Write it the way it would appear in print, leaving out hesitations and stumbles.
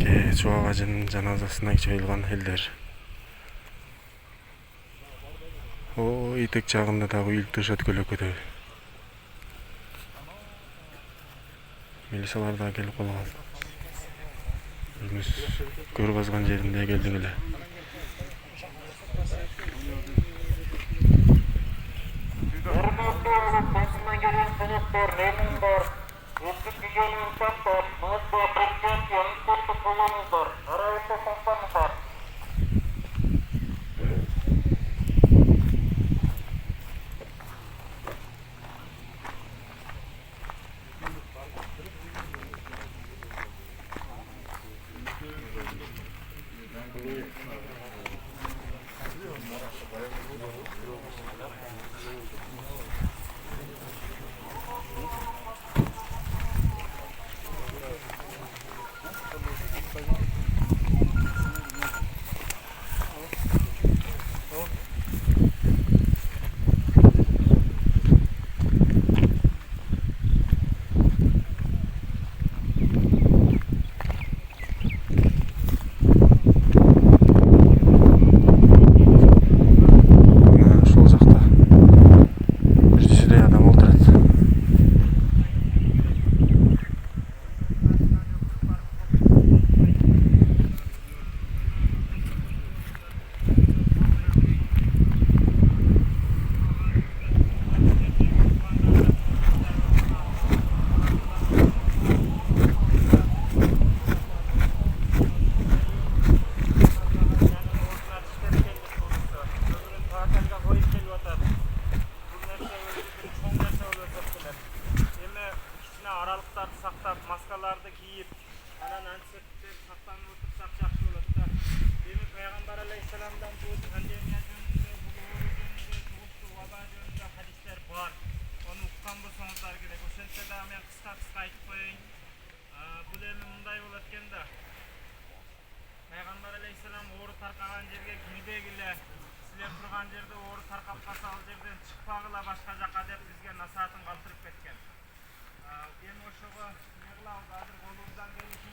Чубак ажынын жаназасына чыйылган элдер. Итек жагында дагы үйүлтүш өткөлөкөдөй. Милициялар да келип калган. Өзүбүз көр казган жеринде келдик эле. Ошол жакта бир жүздөй адам отурат. Aralıklardı saktap, maskalardı giyip, anan антисептик сактанып отурсак жакшы болот да. Демек Пайгамбар алейхисаламдан бул пандемия жөнүндө, бул оору жөнүндө, тугуктуу ваба жөнүндө хадистер бар. Onu уккан болсоңуздар керек. Ошентсе да мен кыска айтып коеюн. Бул эми мындай болот экен да. Пайгамбар алейхисалам оору таркаган жерге кирбегиле, силер турган жерде оору таркап калса ал жерден чыкпагыла башка жака деп бизге насаатын калтырып кеткен. Эми ошого не кылабыз? Азыр колубуздан келишинче